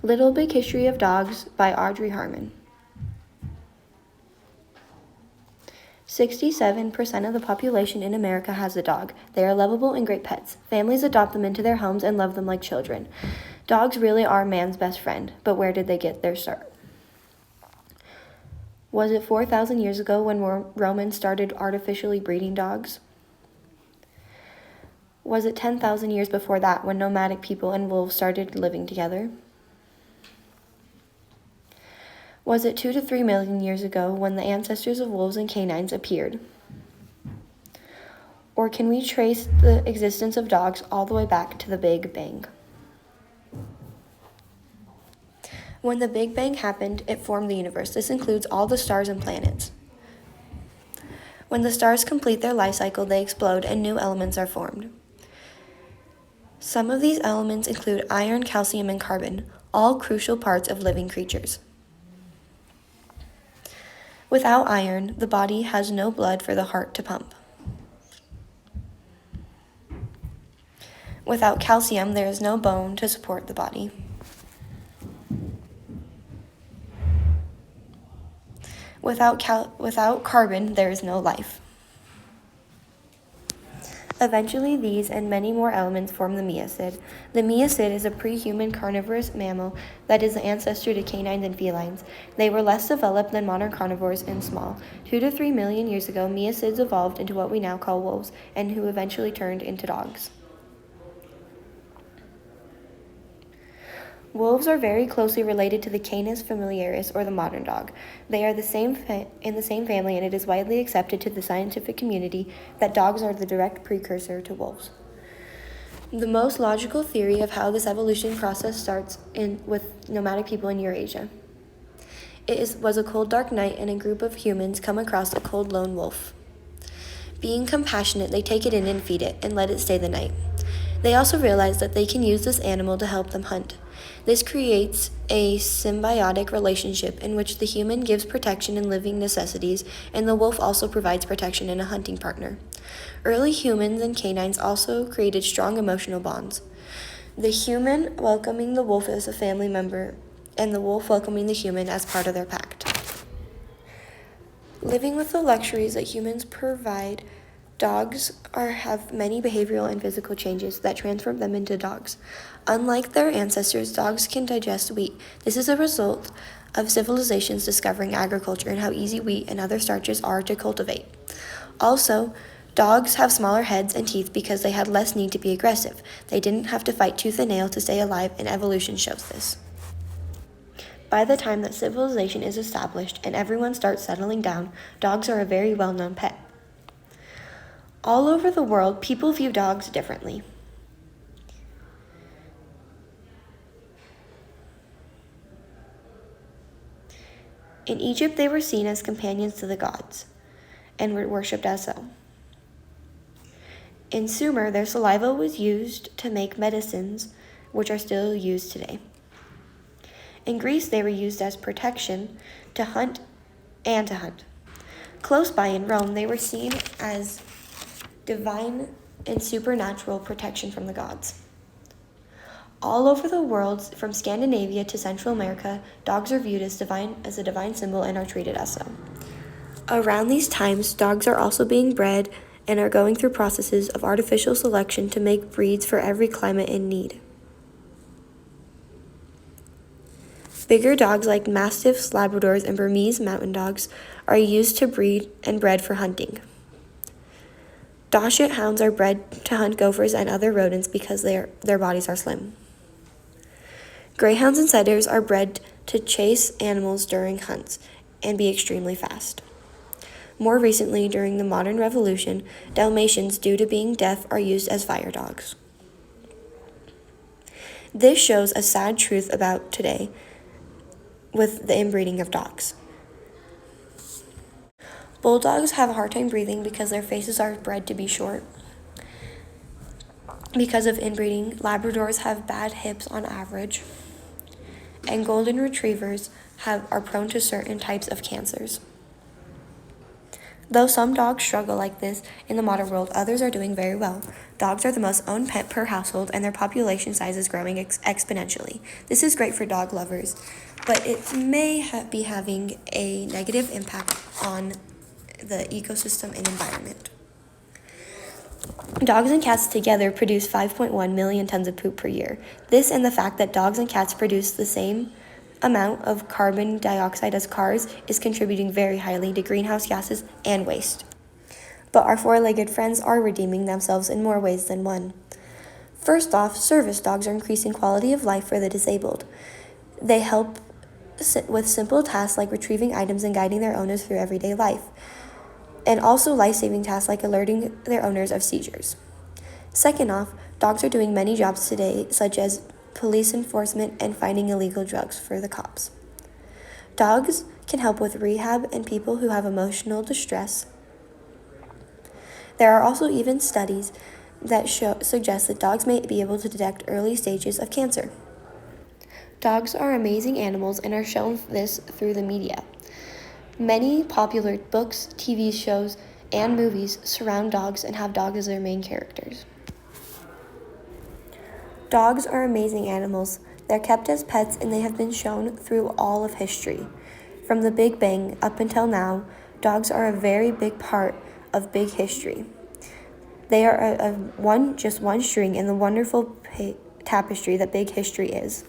Little Big History of Dogs by Audrey Harmon. 67% of the population in America has a dog. They are lovable and great pets. Families adopt them into their homes and love them like children. Dogs really are man's best friend, but where did they get their start? Was it 4,000 years ago when Romans started artificially breeding dogs? Was it 10,000 years before that when nomadic people and wolves started living together? Was it 2 to 3 million years ago when the ancestors of wolves and canines appeared? Or can we trace the existence of dogs all the way back to the Big Bang? When the Big Bang happened, it formed the universe. This includes all the stars and planets. When the stars complete their life cycle, they explode and new elements are formed. Some of these elements include iron, calcium, and carbon, all crucial parts of living creatures. Without iron, the body has no blood for the heart to pump. Without calcium, there is no bone to support the body. Without carbon, there is no life. Eventually, these and many more elements form the Miacid. The Miacid is a pre-human carnivorous mammal that is the ancestor to canines and felines. They were less developed than modern carnivores and small. 2 to 3 million years ago, Miacids evolved into what we now call wolves, and who eventually turned into dogs. Wolves are very closely related to the Canis familiaris, or the modern dog. They are in the same family, and it is widely accepted to the scientific community that dogs are the direct precursor to wolves. The most logical theory of how this evolution process starts with nomadic people in Eurasia. Was a cold, dark night, and a group of humans come across a cold, lone wolf. Being compassionate, they take it in and feed it, and let it stay the night. They also realize that they can use this animal to help them hunt. This creates a symbiotic relationship in which the human gives protection and living necessities, and the wolf also provides protection and a hunting partner. Early humans and canines also created strong emotional bonds. The human welcoming the wolf as a family member, and the wolf welcoming the human as part of their pact. Living with the luxuries that humans provide, dogs have many behavioral and physical changes that transform them into dogs. Unlike their ancestors, dogs can digest wheat. This is a result of civilizations discovering agriculture and how easy wheat and other starches are to cultivate. Also, dogs have smaller heads and teeth because they had less need to be aggressive. They didn't have to fight tooth and nail to stay alive, and evolution shows this. By the time that civilization is established and everyone starts settling down, dogs are a very well-known pet. All over the world, people view dogs differently. In Egypt, they were seen as companions to the gods and were worshipped as so. In Sumer, their saliva was used to make medicines, which are still used today. In Greece, they were used as protection to hunt. Close by in Rome, they were seen as divine and supernatural protection from the gods. All over the world, from Scandinavia to Central America, dogs are viewed as a divine symbol and are treated as so. Around these times, dogs are also being bred and are going through processes of artificial selection to make breeds for every climate in need. Bigger dogs like Mastiffs, Labradors, and Burmese mountain dogs are used to breed and bred for hunting. Dachshund hounds are bred to hunt gophers and other rodents because their bodies are slim. Greyhounds and setters are bred to chase animals during hunts and be extremely fast. More recently, during the modern revolution, Dalmatians, due to being deaf, are used as fire dogs. This shows a sad truth about today with the inbreeding of dogs. Bulldogs have a hard time breathing because their faces are bred to be short. Because of inbreeding, Labradors have bad hips on average, and Golden Retrievers are prone to certain types of cancers. Though some dogs struggle like this in the modern world, others are doing very well. Dogs are the most owned pet per household, and their population size is growing exponentially. This is great for dog lovers, but it may be having a negative impact on the ecosystem and environment. Dogs and cats together produce 5.1 million tons of poop per year. This and the fact that dogs and cats produce the same amount of carbon dioxide as cars is contributing very highly to greenhouse gases and waste. But our four-legged friends are redeeming themselves in more ways than one. First off, service dogs are increasing quality of life for the disabled. They help with simple tasks like retrieving items and guiding their owners through everyday life, and also life-saving tasks like alerting their owners of seizures. Second off, dogs are doing many jobs today, such as police enforcement and finding illegal drugs for the cops. Dogs can help with rehab and people who have emotional distress. There are also even studies that suggest that dogs may be able to detect early stages of cancer. Dogs are amazing animals and are shown this through the media. Many popular books, TV shows, and movies surround dogs and have dogs as their main characters. Dogs are amazing animals. They're kept as pets and they have been shown through all of history. From the Big Bang up until now, dogs are a very big part of big history. They are just one string in the wonderful tapestry that big history is.